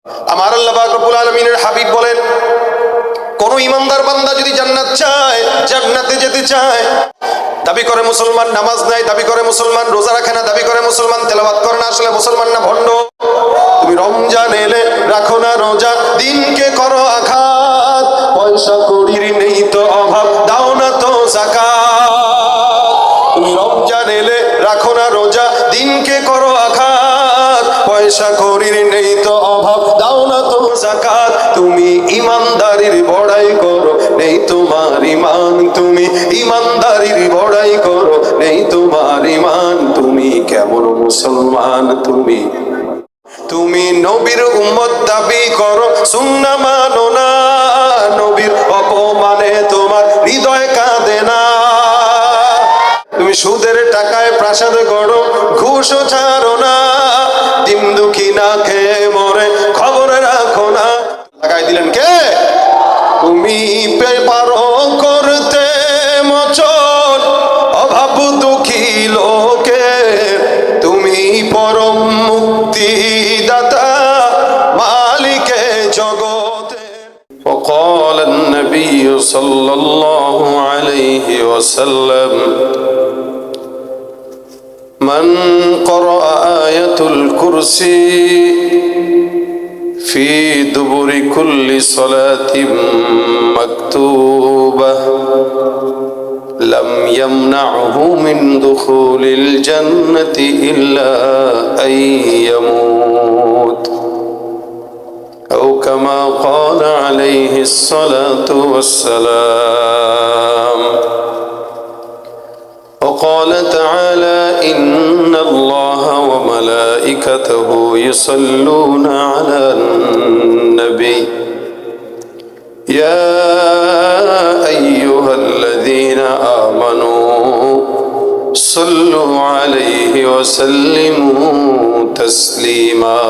আমার আল্লাহ পাক রব্বুল আলামিনের হাবিব বলেন, কোন ইমানদার বান্দা যদি জান্নাত চায়, জান্নাতে যেতে চায়, দাবি করে মুসলমান, নামাজ নাই দাবি করে মুসলমান, রোজা রাখে না দাবি করে মুসলমান, তেলাওয়াত করে না, আসলে মুসলমান না ভণ্ড। তুমি রমজান এলে রাখো না রোজা, দিনকে করো আঘাত, পয়সা কড়ির নেই তো অভাব, দাও না তো যাকাত। তুমি রমজান এলে রাখো না রোজা, দিনকে করো আঘাত, পয়সা কড়ির নেই তো অভাব, দাও না তো যাকাত। তুমি ইমানদারির বড়াই করো, নেই তোমার ইমান, তুমি ইমানদারির বড়াই করো, নেই তোমার ইমান। তুমি কেমন মুসলমান? তুমি নবীর উম্মত দাবি করো, সুন্নাহ মানো না, নবীর অপমানে তোমার হৃদয় কাঁদে না। তুমি সুদের টাকায় প্রাসাদ গড়ো, ঘুষও ছাড়ো না, দিন দুঃখী না খেয়ে মরে খবর রাখো না। লাগাই দিলেন কে? তুমি পারো করতে মোচন অভাব দুঃখী লোকে, তুমি পরম মুক্তিদাতা মালিকে জগতে। وقال النبي صلى الله عليه وسلم من قرأ آية الكرسي في دبر كل صلاة مكتوبة لم يمنعه من دخول الجنة إلا أن يموت أو كما قال عليه الصلاة والسلام. وقال تعالى إن الله وملائكته يصلون على النبي يا أيها الذين آمنوا صلوا عليه وسلموا تسليما.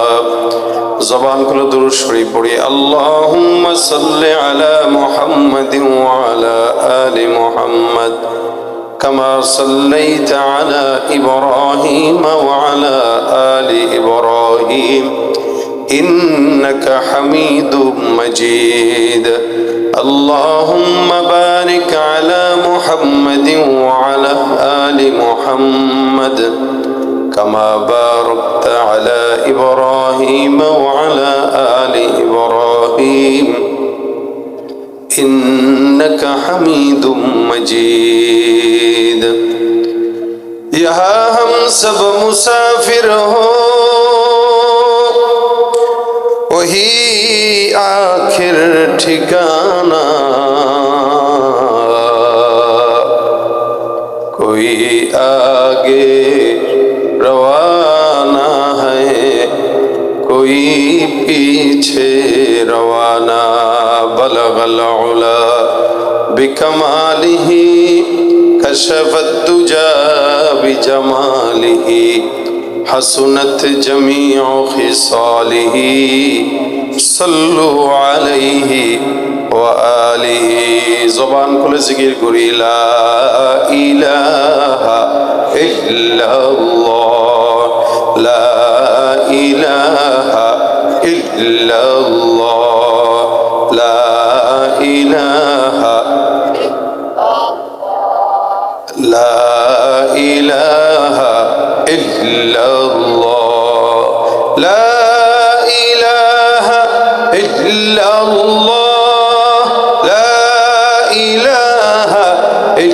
زبان كل درود شريف پڑھی اللهم صل على محمد وعلى آل محمد كما صليت على إبراهيم وعلى آل إبراهيم إنك حميد مجيد. اللهم بارك على محمد وعلى آل محمد كما باركت على إبراهيم وعلى آل إبراهيم إنك حميد مجيد. यहाँ हम सब मुसाफिर हो, वही आखिर ठिकाना, कोई आगे रवाना है, कोई पीछे रवाना. बलगल उला बिकमालिही कशफत दुजा बिजमालिही हसनत जमीउ खिसालिही सल्लु अलैहि व आलिहि. ज़बान खुले ज़िक्र करी ला इलाहा इल्लल्लाह, ला इलाहा इल्लल्लाह, ला इलाहा, ला इलाहा इल्लल्लाह, ला इलाहा इल्लल्लाह, ला इलाहा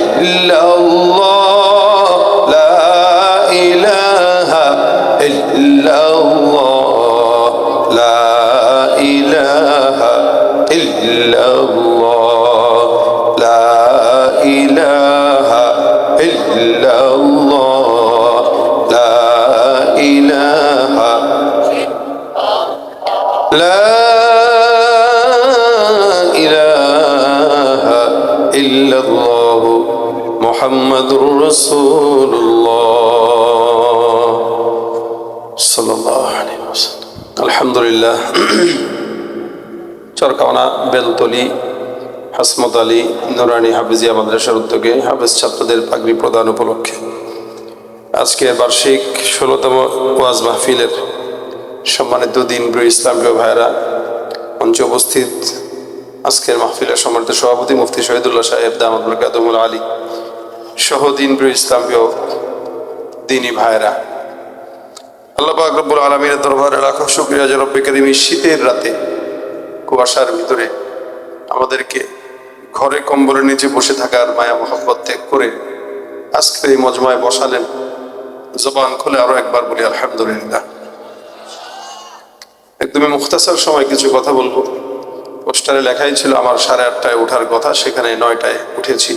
इल्लल्लाह, ला इलाहा इल्लल्लाह, ला इलाहा इल्लल्लाह, ला इलाहा इल्लल्लाह, ला इलाहा, ला इलाहा इल्लल्लाह मुहम्मदुर रसूलुल्लाह सल्लल्लाहु अलैहि वसल्लम. আলহামদুলিল্লাহ. চরকাওনা বেলতলি হাসমত আলী নুরানি হাফিজিয়া মাদ্রাসার উদ্যোগে হাফেজ ছাত্রদের পাগড়ি প্রদান উপলক্ষে আজকে বার্ষিক 16তম ওয়াজ মাহফিলের সম্মানিত দিনপ্রিয় ইসলামপ্রিয় ভাইরা, মঞ্চে উপস্থিত আজকের মাহফিলের সম্মানিত সভাপতি মুফতি শহীদুল্লাহ সাহেব দামাত বরকাতুহুল আলী সহ দিনপ্রিয় ইসলামপ্রিয় দিনী ভাইরা, আল্লাহ পাক রব্বুল আলামিনের দরবারে লাখো শুকরিয়া যে রব্বে কারীম শীতের রাতে কুয়াশার ভিতরে আমাদেরকে ঘরে কম্বলের নিচে বসে থাকার মায়া মহব্বত ত্যাগ করে আজকের এই মজমায় বসালেন। জবান খুলে আরো একবার বলি আলহামদুলিল্লাহ। একদমই মুখতাসার সময় কিছু কথা বলবো। পোস্টারে লেখাই ছিল আমার 8:30টায় ওঠার কথা, সেখানে 9টায় উঠেছি।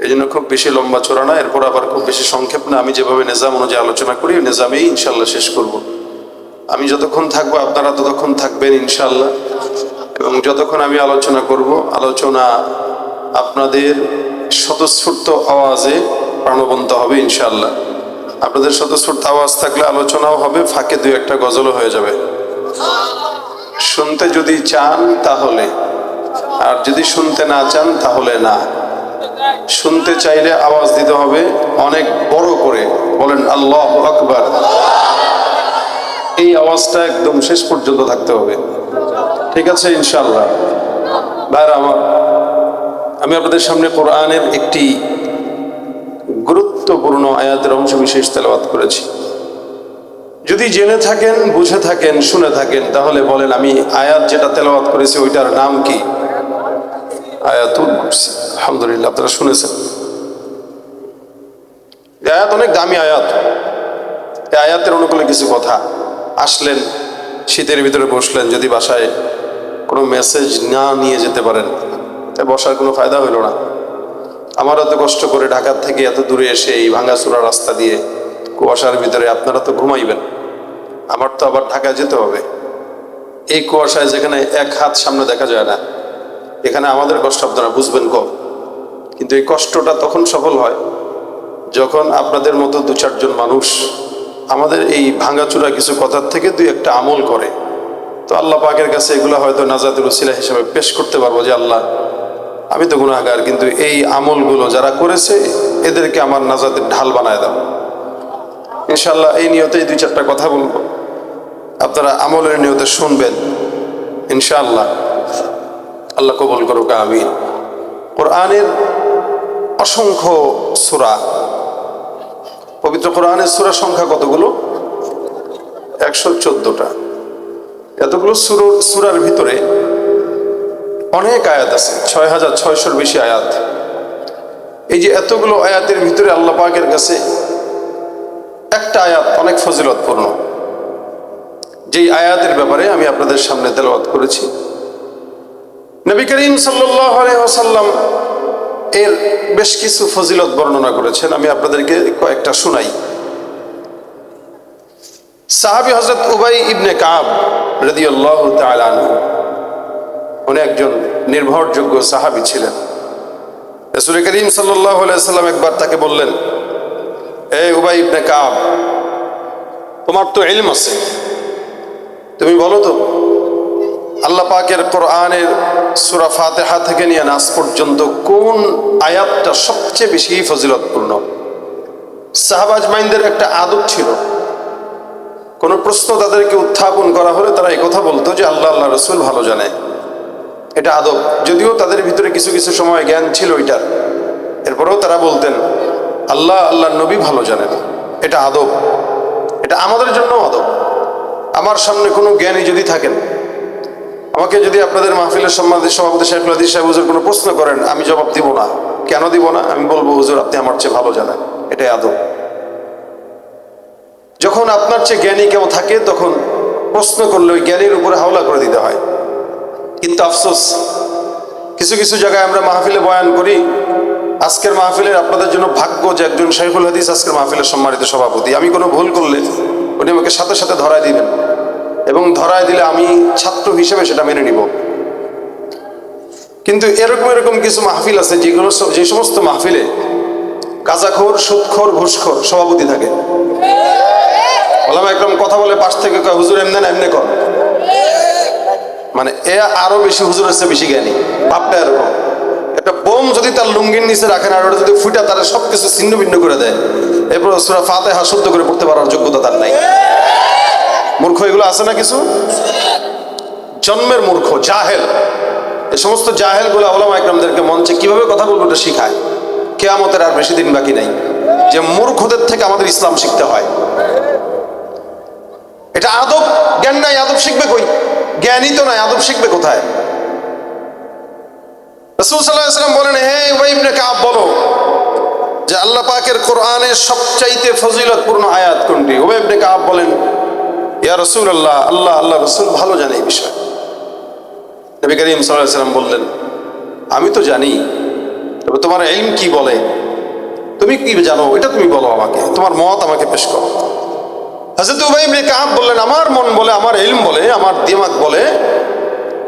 এই জন্য খুব বেশি লম্বা চড়া না, এরপর আবার খুব বেশি সংক্ষেপ না। আমি যেভাবে নিজাম অনুযায়ী আলোচনা করি নিজামেই ইনশাল্লাহ শেষ করব। আমি যতক্ষণ থাকবো আপনারা ততক্ষণ থাকবেন ইনশাল্লাহ, এবং যতক্ষণ আমি আলোচনা করব আলোচনা আপনাদের স্বতঃস্ফূর্ত আওয়াজে প্রাণবন্ত হবে ইনশাল্লাহ। আপনাদের স্বতঃস্ফূর্ত আওয়াজ থাকলে আলোচনাও হবে, ফাঁকে 2-1টা গজলও হয়ে যাবে। শুনতে যদি চান তাহলে, আর যদি শুনতে না চান তাহলে না। শুনতে চাইলে আওয়াজ দিতে হবে অনেক বড় করে, বলেন আল্লাহু আকবার। এই আওয়াজটা একদম শেষ পর্যন্ত থাকতে হবে, ঠিক আছে ইনশাআল্লাহ। ভাইরা আমার, আমি আপনাদের সামনে কোরআনের একটি গুরুত্বপূর্ণ আয়াতের অংশ বিশেষ তেলাওয়াত করেছি। যদি জেনে থাকেন, বুঝে থাকেন, শুনে থাকেন, তাহলে বলেন আমি আয়াত যেটা তেলাওয়াত করেছি ওইটার নাম কি? আয়াতুল কুরসি। আলহামদুলিল্লাহ, আপনারা শুনেছেন। এই আয়াত অনেক দামি আয়াত। এই আয়াতের অনুকূলে কিছু কথা। আসলেন, শীতের ভিতরে বসলেন, যদি বাসায় কোনো মেসেজ না নিয়ে যেতে পারেন তাই বসার কোনো ফায়দা হইল না। আমার এত কষ্ট করে ঢাকার থেকে এত দূরে এসে এই ভাঙাচোরা রাস্তা দিয়ে কুয়াশার ভিতরে আপনারা তো ঘুমাইবেন, আমার তো আবার ঢাকায় যেতে হবে। এই কুয়াশায় যেখানে 1 হাত সামনে দেখা যায় না, এখানে আমাদের কষ্ট আপনারা বুঝবেন কম। কিন্তু এই কষ্টটা তখন সফল হয় যখন আপনাদের মতো 2-4 জন মানুষ আমাদের এই ভাঙাচোরা কিছু কথার থেকে 2-1টা আমল করে। তো আল্লাহ পাকের কাছে এগুলো হয়তো নাজাতের উসিলা হিসেবে পেশ করতে পারবো যে আল্লাহ, আমি তো গুনাহগার, কিন্তু এই আমলগুলো যারা করেছে এদেরকে আমার নাজাতের ঢাল বানায় দাও। ইনশাআল্লাহ এই নিয়তেই 2-4টা কথা বলবো, আপনারা আমলের নিয়তে শুনবেন ইনশাআল্লাহ। আল্লাহ কবুল করুক, আমিন। কোরআনের অসংখ্য সূরা, পবিত্র কোরআনের সূরা সংখ্যা কতগুলো? 114টা। এতগুলো সূরার ভিতরে অনেক আয়াত আছে, 6600-র বেশি আয়াত। এই যে এতগুলো আয়াতের ভিতরে আল্লাহ পাকের কাছে একটা আয়াত অনেক ফজিলতপূর্ণ, যেই আয়াতের ব্যাপারে আমি আপনাদের সামনে তেলাওয়াত করেছি। নবী করিম সাল্লাল্লাহু আলাইহি ওয়াসাল্লাম এর বেশ কিছু ফজিলত বর্ণনা করেছেন, আমি আপনাদেরকে কয়েকটা শোনাই। সাহাবী হযরত উবাই ইবনে কাব রাদিয়াল্লাহু তাআলা আনহু, উনি একজন নির্ভরযোগ্য সাহাবী ছিলেন। রাসূল করিম সাল্লাল্লাহু আলাইহি ওয়াসাল্লাম একবার তাকে বললেন, এই উবাই ইবনে কাব, তোমার তো ইলম আছে, তুমি বলো তো আল্লাহ পাকের কোরআনের সূরা ফাতিহা থেকে নিয়ে নাস পর্যন্ত কোন আয়াতটা সবচেয়ে বেশি ফজিলতপূর্ণ? সাহাবা আজমাইনদের একটা আদত ছিল, কোন প্রশ্ন তাদেরকে উত্থাপন করা হলে তারা এই কথা বলতো যে আল্লাহ আল্লাহ রাসূল ভালো জানে। এটা আদব, যদিও তাদের ভিতরে কিছু কিছু সময় জ্ঞান ছিল ওইটার, এরপরেও তারা বলতেন আল্লাহ আল্লাহর নবী ভালো জানেন। এটা আদব, এটা আমাদের জন্য আদব। আমার সামনে কোনো জ্ঞানী যদি থাকেন, আমাকে যদি আপনাদের মাহফিলের সম্মানিত সভাপতি শেখুল হাদিস সাহেব হুজুর কোনো প্রশ্ন করেন, আমি জবাব দিব না। কেন দিব না? আমি বলবো হুজুর আপনি আমার চেয়ে ভালো জানেন। এটাই আদব। যখন আপনার চেয়ে জ্ঞানী কেউ থাকে তখন প্রশ্ন করলে ওই জ্ঞানীর উপরে হাওলা করে দিতে হয়। কিন্তু আফসোস, কিছু কিছু জায়গায় আমরা মাহফিলে বয়ান করি। আজকের মাহফিলের আপনাদের জন্য ভাগ্য যে একজন শেখুল হাদিস আজকের মাহফিলের সম্মানিত সভাপতি। আমি কোনো ভুল করলে উনি আমাকে সাথে সাথে ধরায় দিবেন, এবং ধরায় দিলে আমি ছাত্র হিসেবে সেটা মেনে নিব। কিন্তু এরকম কিছু মাহফিল আছে যে সমস্ত মাহফিলে গাঁজাখোর, সুদখোর, ঘুষখোর সভাপতি থাকে। ওলামা একদম কথা বলে পাশ থেকে কয় হুজুর এমনি না এমনি কর, মানে এ আরো বেশি হুজুরের চেয়ে বেশি জ্ঞানী। ভাবটা এরকম, একটা বোম যদি তার লুঙ্গির নিচে রাখেন আর ওটা যদি ফুটা তার সবকিছু ছিন্ন ভিন্ন করে দেয়, এরপর সূরা ফাতিহা শুদ্ধ করে পড়তে পারার যোগ্যতা তার নাই। মূর্খ এগুলো আছে না কিছু, জন্মের মূর্খ, জাহেল। এই সমস্ত জাহেলগুলো ওলামা ইকরামদেরকে মঞ্চে কিভাবে কথা বলবো এটা শিখায়। কিয়ামতের আর বেশি দিন বাকি নাই যে মূর্খদের থেকে আমাদের ইসলাম শিখতে হয়। এটা আদব, জ্ঞান নাই, আদব শিখবে কই? জ্ঞানই তো নাই, আদব শিখবে কোথায়? রাসূল সাল্লাল্লাহু আলাইহি ওয়াসাল্লাম বলেন, হে উবাই ইবনে কাব, বলো যে আল্লাহ পাকের কোরআনের সবচাইতে ফজিলতপূর্ণ আয়াত কোনটি? উবাই ইবনে কাব বলেন, ইয়া রাসূলুল্লাহ, আল্লাহ আল্লাহ রাসূল ভালো জানে এই বিষয়। নবী করিম সাল্লাল্লাহু আলাইহি ওয়াসাল্লাম বললেন, আমি তো জানি, তবে তোমার ইলম কি বলে, তুমি কি জানো এটা তুমি বলো আমাকে, তোমার মত আমাকে পেশ করো। হযরত উবাই ইবনে কাব বললেন, আমার মন বলে, আমার ইলম বলে, আমার দিমাগ বলে,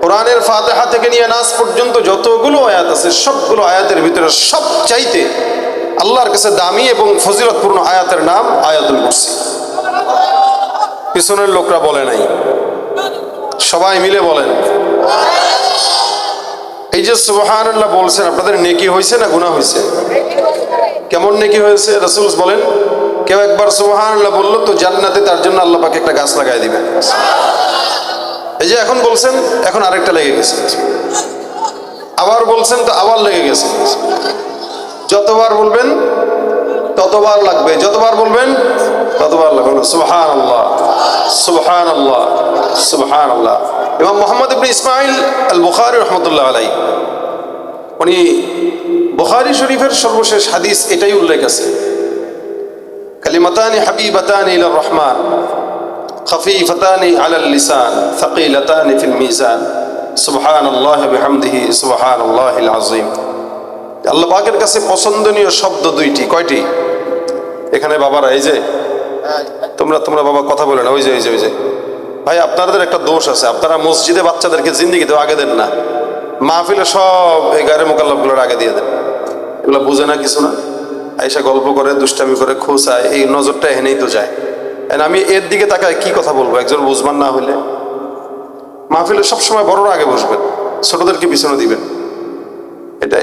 কোরআনের ফাতিহা থেকে নিয়ে নাস পর্যন্ত যতগুলো আয়াত আছে সবগুলো আয়াতের ভিতরে সবচাইতে আল্লাহর কাছে দামি এবং ফজিলতপূর্ণ আয়াতের নাম আয়াতুল কুরসি। পিছনের লোকরা বলে নাই, সবাই মিলে বলেন। এই যে সুবহানাল্লাহ বলছেন, আপনাদের নেকি হয়েছে না গুনাহ হয়েছে? কেমন নেকি হয়েছে? রাসূল বলেন, কেউ একবার সুবহানাল্লাহ বললো তো জান্নাতে তার জন্য আল্লাহ পাক একটা গাছ লাগাই দিবেন। এই যে এখন বলছেন, এখন আরেকটা লেগে গেছে, আবার বলছেন তো আবার লেগে গেছে। যতবার বলবেন ততবার লাগবে, যতবার বলবেন ততবার লাগবে। সুবহানাল্লাহ, সুবহানাল্লাহ, সুবহানাল্লাহ। ইমাম মুহাম্মদ ইবনে ইসমাইল আল বুখারী রাহমাতুল্লাহ আলাইহি, উনি বুখারী শরীফের সর্বশেষ হাদিস এটাই উল্লেখ আছে, কালিমাতানি হাবিবাতানি ইলার রহমান খফীফাতানি আলাল লিসান সাকিলাতানি ফিল মিজান সুবহানাল্লাহি বিহামদিহি সুবহানাল্লাহিল আযীম। আল্লাহ পাকের কাছে পছন্দনীয় শব্দ দুইটি। কয়টি? এখানে বাবারা, এই যে তোমরা বাবা কথা বলে না, ওই যে ভাই, আপনাদের একটা দোষ আছে, আপনারা মসজিদে বাচ্চাদেরকে জিন্দেগিতেও আগে দেন না, মাহফিলে সব এই গায়ে মোকাল্লাফগুলোর আগে দিয়ে দেন। এগুলো বুঝে না, কিছু না, আইসা গল্প করে, দুষ্টামি করে, খোঁচায়, এই নজরটা এনেই তো যায়। আমি এর দিকে তাকায় কি কথা বলবো একজন বুঝমান না হইলে? মাহফিলে সবসময় বড়রা আগে বসবেন, ছোটদেরকে পিছনে দিবেন।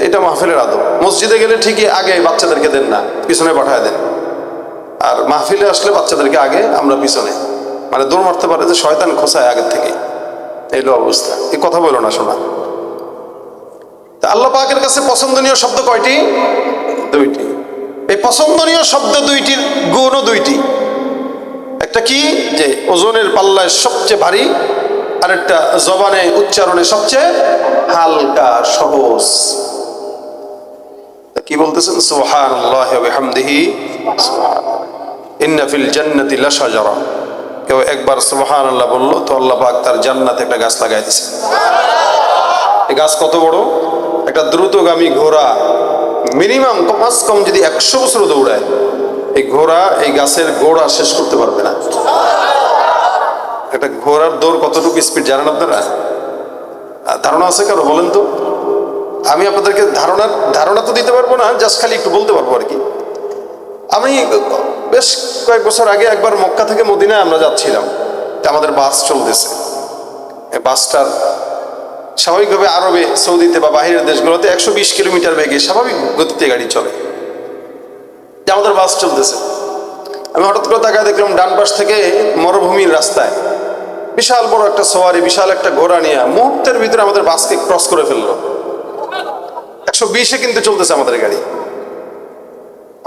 এটা মাহফিলের আদব। মসজিদে গেলে ঠিকই আগে বাচ্চাদেরকে দেন না, পিছনে পাঠায় দেন। আর মাহফিলে আসলে বাচ্চাদেরকে আগে, আমরা পিছনে, মানে দৌড় মারতে পারে যে শয়তান খোঁচায় আগের থেকে। এই অবস্থা, এই কথা বলো না শোনা। আল্লাহ পাকের কাছে পছন্দনীয় শব্দ কয়টি? দুইটি। এই পছন্দনীয় শব্দ দুইটির গুণও দুইটি। একটা কি, যে ওজনের পাল্লায় সবচেয়ে ভারী, আর একটা জবানে উচ্চারণে সবচেয়ে হালকা, সহজ। কি বলতেছেন? সুবহানাল্লাহি ওয়া বিহামদিহি ইন্না ফিল জান্নাতি লাশাজারা। কেউ একবার সুবহানাল্লাহ বললো তো আল্লাহ পাক তার জান্নাতে একটা গাছ লাগাই দিয়েছে। এই গাছ কত বড়? একটা দ্রুতগামী ঘোড়া মিনিমাম কমাস কম যদি 100 বছর দৌড়ায়, এই ঘোড়া এই গাছের গোড়া শেষ করতে পারবে না। একটা ঘোড়ার দৌড় কতটুকু স্পিড জানেন আপনারা? ধারণা আছে কারো? বলেন তো। আমি আপনাদেরকে ধারণা তো দিতে পারবো না, জাস্ট খালি একটু বলতে পারবো আর কি। আমি বেশ কয়েক বছর আগে একবার মক্কা থেকে মদিনায় আমরা যাচ্ছিলাম, আমাদের বাস চলতেছে। এই বাসটার স্বাভাবিকভাবে আরবে, সৌদিতে বা বাহিরের দেশগুলোতে 120 কিলোমিটার বেগে স্বাভাবিক গতিতে গাড়ি চলে। আমাদের বাস চলতেছে, আমি হঠাৎ করে তাকায় দেখলাম ডান পাশ থেকে মরুভূমির রাস্তায় বিশাল বড় একটা সওয়ারি, বিশাল একটা ঘোড়া নিয়ে মুহূর্তের ভিতরে আমাদের বাসকে ক্রস করে ফেললো। 120-এ কিন্তু চলতেছে আমাদের গাড়ি,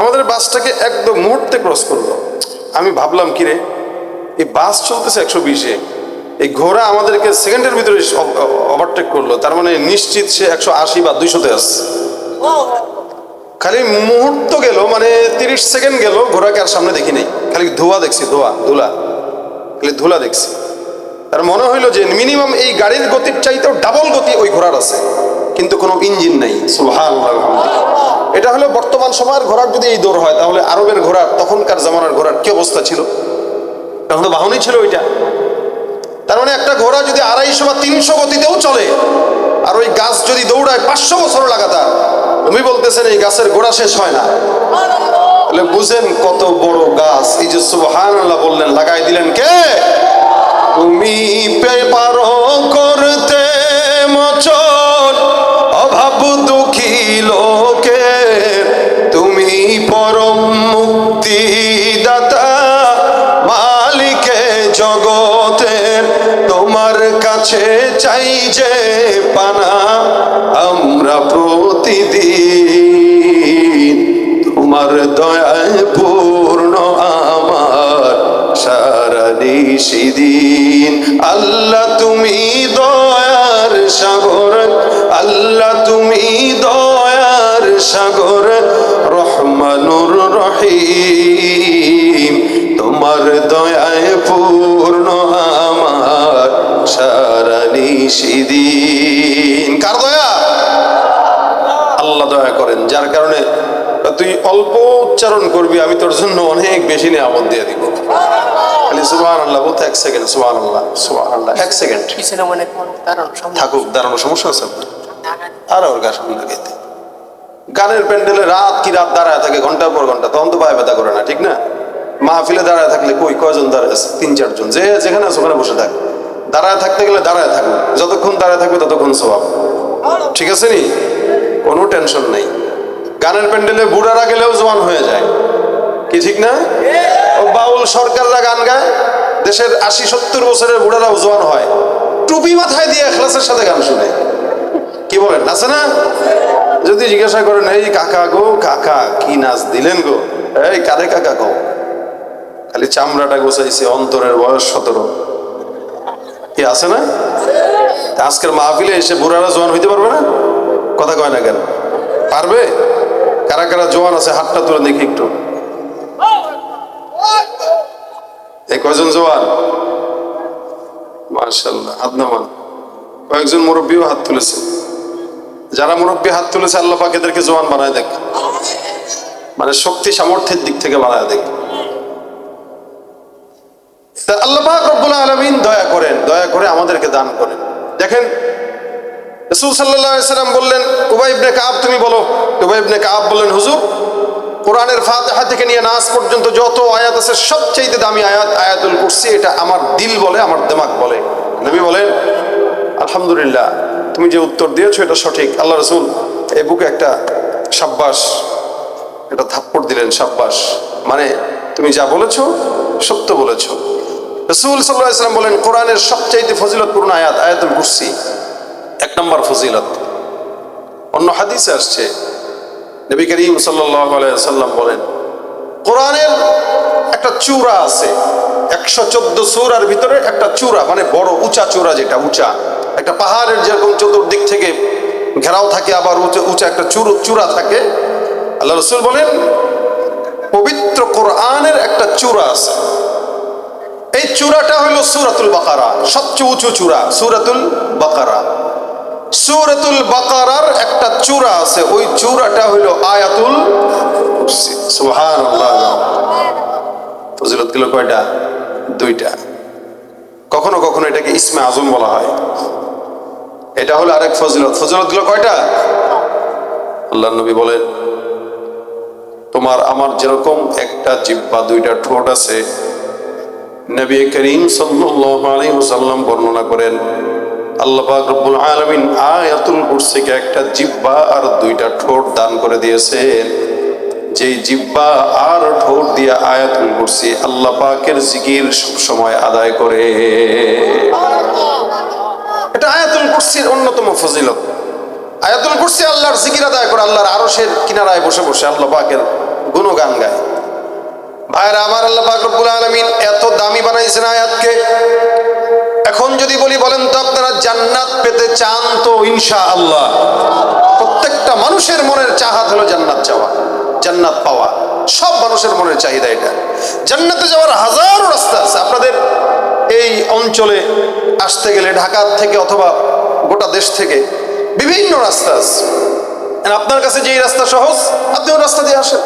আমাদের বাসটাকে একদম মুহূর্তে ক্রস করলো। আমি ভাবলাম, কিরে, এই বাস চলতেছে 120-এ, এই ঘোড়া আমাদেরকে সেকেন্ডের ভিতরে ওভারটেক করলো, তার মানে নিশ্চিত সে 180 বা 200-তে আসছে। খালি মুহূর্ত গেল, মানে 30 সেকেন্ড গেল, ঘোড়াকে আর সামনে দেখি নাই, খালি ধোঁয়া দেখছি, খালি ধুলা দেখছি। তার মনে হইলো যে মিনিমাম এই গাড়ির গতির চাইতেও ডাবল গতি ওই ঘোড়ার আছে, কিন্তু কোনো ইঞ্জিন নাই। সুবহানাল্লাহ। এটা হলো বর্তমান সময়ের ঘোড়ার যদি এই দৌড় হয়, তাহলে আরবের ঘোড়ার, তখনকার জামানার ঘোড়ার কি অবস্থা ছিল? তখন তো বাহনই ছিল ওইটা। তার মানে একটা ঘোড়া যদি 250 বা 300 গতিতেও চলে, আর ওই গাছ যদি দৌড়ায় 500 বছর লাগাতার, তুমি বলতেছেন এই গাছের গোড়া শেষ হয় না, তাহলে বুঝেন কত বড় গাছ। এই যে সুবহানাল্লাহ বললেন, লাগাই দিলেন কে? তুমি পারো করতে মোচন অভাব দুঃখী লোকে, তুমি পরম মুক্তি দাতা মালিকে জগৎ। চাই যে পানা আমরা প্রতিদিন, তোমার দয়ায় পূর্ণ আমার সারা নিশিদিন। আল্লাহ তুমি দয়ার সাগর, আল্লাহ তুমি দয়ার সাগর, রহমানুর রহিম, তোমার দয়ায় পূর্ণ আমার সারা নিশিদিন। কার দয়া? আল্লাহ দয়া করেন, যার কারণে তুই অল্প উচ্চারণ করবি, আমি তোর জন্য অনেক বেশি নিয়ামত দিয়ে দিব। খালি সুবহানাল্লাহ বলতে 1 সেকেন্ড, সুবহানাল্লাহ সুবহানাল্লাহ 1 সেকেন্ড থাকুক। দাঁড়ানো সমস্যা আছে আপনার? আর ওর গা সামনে লাগাইতে গানের প্যান্ডেলে রাত কি রাত দাঁড়ায় থাকে, ঘন্টার পর ঘন্টা, তখন তো পায়ে ব্যথা করে না, ঠিক না? মাহফিলে দাঁড়ায় থাকলে কয়জন দাঁড়ায় আছে? 3-4 জন, যে যেখানে আছে ওখানে বসে থাক। দাঁড়ায় থাকতে গেলে দাঁড়ায় থাকবে, যতক্ষণ দাঁড়ায় থাকবে ততক্ষণ সওয়াব, ঠিক আছে নি? কোনো টেনশন নেই। গানের প্যান্ডেলে বুড়ারা গেলেও জওয়ান হয়ে যায়, কি ঠিক না? ও বাউল সরকাররা গান গায়, দেশের 80-70 বছরের বুড়ারাও জওয়ান হয়, টুপি মাথায় দিয়ে ইখলাসের সাথে গান শুনে। কি বলেন, আছে না? যদি জিজ্ঞাসা করেন, এই কাকা গো কাকা কি নাচ দিলেন গো, এই কারে কাকা গো, খালি চামড়াটা গোছাইছে, অন্তরের বয়স 17। কি আছে না? আজকের মাহফিলে এসে বুড়ারা জওয়ান হইতে পারবে না? কথা কয় না কেন? পারবে? কারা কারা জওয়ান আছে হাতটা তুলে দেখি একটু। এই কয়জন জওয়ান? মাশাআল্লাহ, হাত নামান। কয়েকজন মুরব্বীও হাত তুলেছে। যারা মুরব্বী হাত তুলেছে, আল্লাহ পাক এদেরকে জওয়ান বানায় দেখ, মানে শক্তি সামর্থ্যের দিক থেকে বানায় দেখ। আল্লাহ পাক রব্বুল আলামিন দয়া করেন, দয়া করে আমাদেরকে দান করেন। দেখেন রাসূল সাল্লাল্লাহু আলাইহি সাল্লাম বললেন, উবাই ইবনে কাব তুমি বলো। উবাই ইবনে কাব বললেন, হুজুর কোরআনের ফাতিহা থেকে নিয়ে নাস পর্যন্ত যত আয়াত আছে সবচেয়ে দামি আয়াত আয়াতুল কুরসি, এটা আমার দিল বলে, আমার দিমাগ বলে। নবী বলেন, আলহামদুলিল্লাহ, তুমি যে উত্তর দিয়েছো এটা সঠিক। আল্লাহ রাসূল এই বুকে একটা শাব্বাস, এটা থাপ্পড় দিলেন, শাব্বাস, মানে তুমি যা বলেছো সত্য বলেছো। রাসূল সাল্লাল্লাহু আলাইহি সাল্লাম বলেন, কোরআনের সবচেয়ে ফজিলতপূর্ণ আয়াত আয়াতুল কুরসি, 1 নম্বর ফজিলত। অন্য হাদিসে আসছে, নবী করিম সাল্লাল্লাহু আলাইহি সাল্লাম বলেন, কোরআনের একটা চূড়া আছে, 114 সূরার ভিতরে একটা চূড়া, মানে বড় উঁচা চূড়া, যেটা উঁচা একটা পাহাড়ের যেরকম চতুর্দিক থেকে ঘেরাও থাকে, আবার উঁচা একটা চূড়া থাকে। আল্লাহ রাসূল বলেন, পবিত্র কোরআনের একটা চূড়া আছে, এই চূড়াটা হলো সূরাতুল বাকারা, সবচেয়ে উঁচু চূড়া সূরাতুল বাকারা। সূরাতুল বাকারার একটা চূড়া আছে, ওই চূড়াটা হলো আয়াতুল কুরসি। সুবহানাল্লাহ। ফজিলত গুলো কয়টা? 2টা। কখনো কখনো এটাকে ইসমে আজম বলা হয়, এটা হলো আরেক ফজিলত। ফজিলত গুলো কয়টা? আল্লাহর নবী বলেন, তোমার আমার যেরকম একটা জিহ্বা, 2টা ঠোঁট আছে, নবী করিম সাল্লাল্লাহু আলাইহি ওয়াসাল্লাম বর্ণনা করেন, আল্লাহ পাক রব্বুল আলামিন আয়াতুল কুরসিকে একটা জিহ্বা আর 2টা ঠোঁট দান করে দিয়েছেন। যেই জিহ্বা আর ঠোঁট দিয়ে আয়াতুল কুরসি আল্লাহ পাকের জিকির সব সময় আদায় করে। এটা আয়াতুল কুরসির অন্যতম ফজিলত। আয়াতুল কুরসি আল্লাহর জিকির আদায় করে, আল্লাহর আরশের কিনারায় বসে বসে আল্লাহ পাকের গুণগান গায়। ভাইরা আমার, আল্লাহ পাক রব্বুল আলামিন এত দামি বানাইছেন আয়াতকে। এখন যদি বলি, বলেন তো আপনারা জান্নাত পেতে চান তো? ইনশাআল্লাহ। প্রত্যেকটা মানুষের মনের চাহাত হলো জান্নাত চাওয়া, জান্নাত পাওয়া। সব মানুষের মনের চাহিদা এটা। জান্নাতে যাওয়ার হাজারো রাস্তা আছে। আপনাদের এই অঞ্চলে আসতে গেলে ঢাকা থেকে অথবা গোটা দেশ থেকে বিভিন্ন রাস্তা আছে। আপনার কাছে যেই রাস্তা সহজ, আপনি ওই রাস্তা দিয়ে আসেন,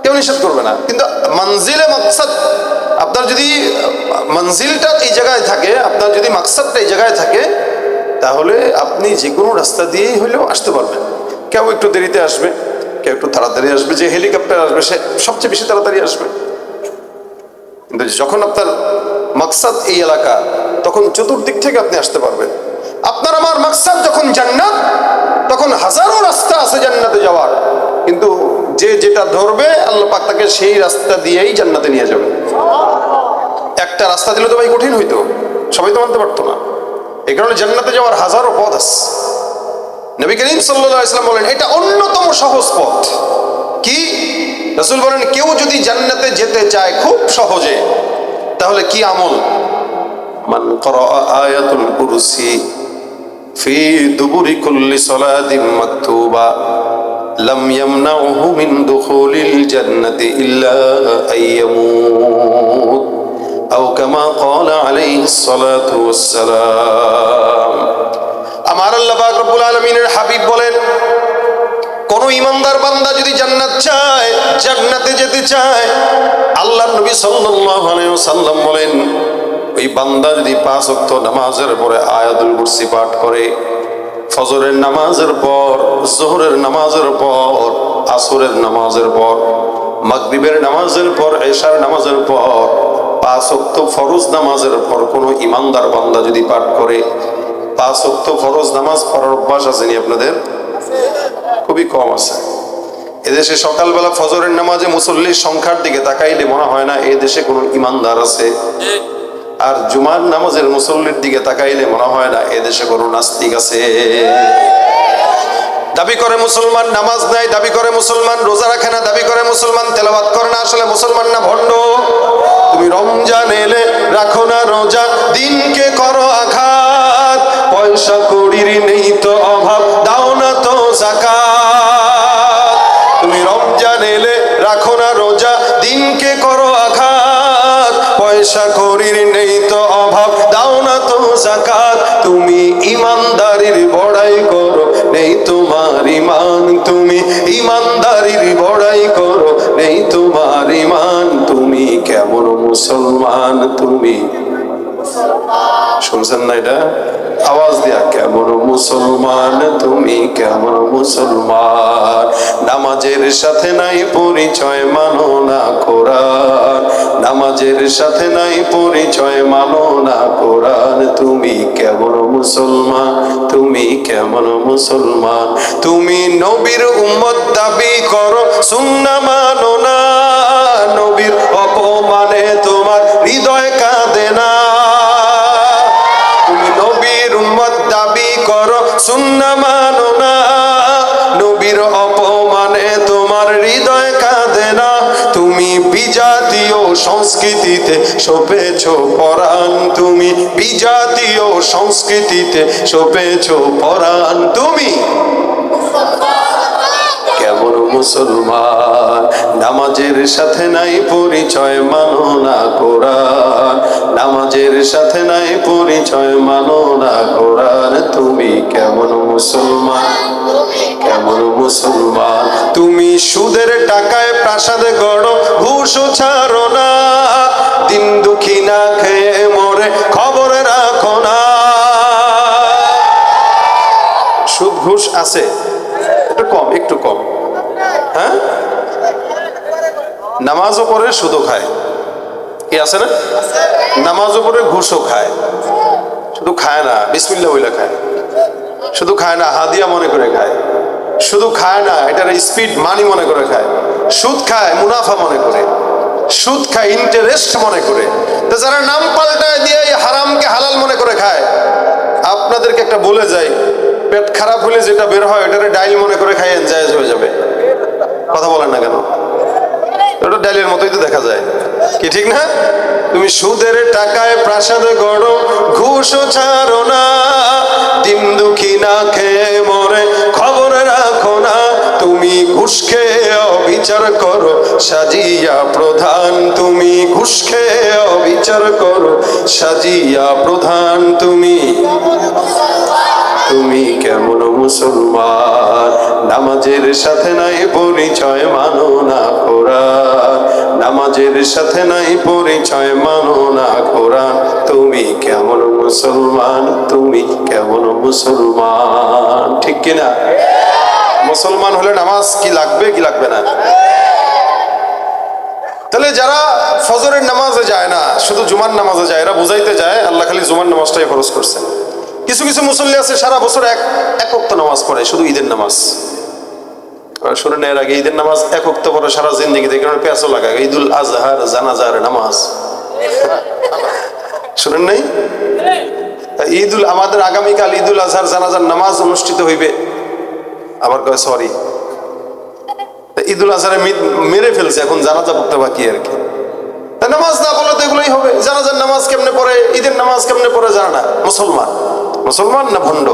কেউ নিষেধ করবে না। কিন্তু মঞ্জিলে মাকসাদ, আপনার যদি মঞ্জিলটা এই জায়গায় থাকে, আপনার যদি মাকসাদটা এই জায়গায় থাকে, তাহলে আপনি যে কোনো রাস্তা দিয়েই হলেও আসতে পারবেন। কেউ একটু দেরিতে আসবে, কেউ একটু তাড়াতাড়ি আসবে। যে হেলিকপ্টার আসবে সে সবচেয়ে বেশি তাড়াতাড়ি আসবে। কিন্তু যখন আপনার মাকসাদ এই এলাকা, তখন চতুর্দিক থেকে আপনি আসতে পারবেন। আপনার আমার মাকসাদ যখন জান্নাত, তখন হাজারো রাস্তা আছে জান্নাতে যাওয়ার, কিন্তু যে যেটা ধরবে আল্লাহ পাক তাকে সেই রাস্তা দিয়েই জান্নাতে নিয়ে যাবে। একটা রাস্তা দিলে তো ভাই কঠিন হইতো, সবাই তো মানতে পারতো না। এই কারণে জান্নাতে যাওয়ার হাজারো পথ আছে। নবী করিম সাল্লাল্লাহু আলাইহি ওয়াসাল্লাম বলেন এটা অন্যতম সহজ পথ। কি? রাসূল বলেন কেউ যদি জান্নাতে যেতে চায় খুব সহজে, তাহলে কি আমল? মান ক্বারা আয়াতুল কুরসি ফি দুবুরি কুল্লি সালাতিন মাকতুবা লাম ইয়ামনাউহু মিন দুখুলিল জান্নাতি ইল্লা আইয়ামুত আও কামা ক্বালা আলাইহিস সালাতু ওয়াস সালাম। আমার আল্লাহ পাক রব্বুল আলামিনের হাবিব বলেন কোন ইমানদার বান্দা যদি জান্নাত চায়, জান্নাতে যেতে চায়, আল্লাহর নবী সাল্লাল্লাহু আলাইহি ওয়াসাল্লাম বলেন ওই বান্দা যদি 5 ওয়াক্ত নামাজের পরে আয়াতুল কুরসি পাঠ করে, ফজরের নামাজের পর, যোহরের নামাজের পর, আসরের নামাজের পর, মাগরিবের নামাজের পর, এশার নামাজের পর, 5 ওয়াক্ত ফরজ নামাজের পর কোন ইমানদার বান্দা যদি পাঠ করে, 5 ওয়াক্ত ফরজ নামাজ পড়ার অভ্যাস আছে নি আপনাদের? খুবই কম আছে। এদেশে সকালবেলা ফজরের নামাজে মুসল্লির সংখ্যার দিকে তাকাইলে মনে হয় না এই দেশে কোনো ইমানদার আছে, আর জুমার নামাজের মুসল্লির দিকে তাকাইলে মনে হয় না এই দেশে কোনো নাস্তিক আছে। দাবি করে মুসলমান, নামাজ নাই, দাবি করে মুসলমান, রোজা রাখে না, দাবি করে মুসলমান, তেলাওয়াত করে না, আসলে মুসলমান না ভণ্ড। তুমি রমজান এলে রাখো না রোজা, দিনকে করো আঘাত, পয়সা কড়ির নেই তো অভাব, দাও না তো যাকাত। তুমি রমজান এলে রাখো না রোজা, দিনকে করো আঘাত, পয়সা কড়ির নেই তো অভাব, দাও না তো যাকাত। তুমি ইমানদারির বড়াই করো, নেই তোমার ইমান, তুমি ইমানদারির বড়াই করো, নেই তোমার ইমান। তুমি কেমন মুসলমান? তুমি শুনছেন না এটা? আওয়াজ দিয়া, কেমন মুসলমান তুমি, কেমন মুসলমান? নামাজের সাথে নাই পরিচয়, মানো না কোরআন, নামাজের সাথে নাই পরিচয়, মানো না কোরআন। তুমি কেমন মুসলমান? তুমি কেমন মুসলমান? তুমি নবীর উম্মত দাবি করো, সুন্নাহ মানো না, নবীর অপমানে তোমার হৃদয় কাঁদে না। তুমি নবীর উম্মত দাবি করো, সুন্নাহ মানো না, নবীর অপমানে তোমার হৃদয় কাঁদে না। তুমি বিজাতীয় সংস্কৃতিতে সপেছ পরাণ, তুমি বিজাতীয় সংস্কৃতিতে সপেছ পরাণ। তুমি কেমন মুসলমান? নামাজের সাথে নাই পরিচয়, মানো না কোরআন, নামাজের সাথে নাই পরিচয়, মানো না কোরআন। তুমি কেমন মুসলমান? কেমন মুসলমান? তুমি সুদের টাকায় প্রাসাদ গড়ো, ঘুষও ছাড়ো না, দিন দুঃখী না খেয়ে মরে খবর রাখো না। সুদ ঘুষ আছে, একটু কম, একটু কম। হ্যাঁ, নামাজও পড়ে সুদও খায়, কি আছে না? নামাজও পড়ে ঘুষও খায়, শুধু খায় না বিসমিল্লাহ বইলা খায়, শুধু খায় না হাদিয়া মনে করে খায়, শুধু খায় না এটার স্পিড মানি মনে করে খায়, সুদ খায় মুনাফা মনে করে, সুদ খায় ইন্টারেস্ট মনে করে। তো যারা নাম পাল্টায় দিয়ে হারামকে হালাল মনে করে খায়, আপনাদেরকে একটা বলে যাই, পেট খারাপ হলে যেটা বের হয় ওটারে ডাইল মনে করে খাইয়েন, জায়েজ হয়ে যাবে। কথা বলেন না কেন? ওটা ডাইলের মতোই তো দেখা যায়, কি ঠিক না? তুমি সুদের টাকায় প্রাসাদ গড়ো, ঘুষও ছাড়ো না, দিন দুঃখী না খেয়ে মরে খবর রাখো না। তুমি ঘুষ খেয়ে অবিচার করো, সাজিয়া প্রধান, তুমি ঘুষ খেয়ে অবিচার করো, সাজিয়া প্রধান। তুমি তুমি কেমন মুসলমান? নামাজের সাথে নাই পরিচয়, মানো না কোরআন, নামাজের সাথে নাই পরিচয়, মানো না কোরআন। তুমি কেমন মুসলমান? তুমি কেমন মুসলমান? ঠিক কিনা? মুসলমান হলে নামাজ কি লাগবে কি লাগবে না? তাহলে যারা ফজরের নামাজে যায় না, শুধু জুমার নামাজে যায়, এরা বুঝাইতে যায় আল্লাহ খালি জুমার নামাজটাই ফরজ করছেন। কিছু কিছু মুসল্লি আছে সারা বছর এক ওয়াক্ত নামাজ পড়ে, শুধু ঈদের নামাজ। শুনে এর আগে ঈদের নামাজ এক ওয়াক্ত পড়ে সারা জিন্দেগিতে, কারণ পেঁয়াজও লাগায় ঈদুল আজহার জানাজার নামাজ। শুনেন নাই? আমাদের আগামীকাল ঈদুল আজহার জানাজার নামাজ অনুষ্ঠিত হইবে, আবার কয় সরি ঈদুল আজহারে মেরে ফেলছে, এখন জানাজা পড়তে বাকি আর কি। নামাজ না বলে তো এগুলোই হবে। জানাজার নামাজ কেমনে পড়ে, ঈদের নামাজ কেমনে পড়ে জানা না। মুসলমান না ভণ্ড?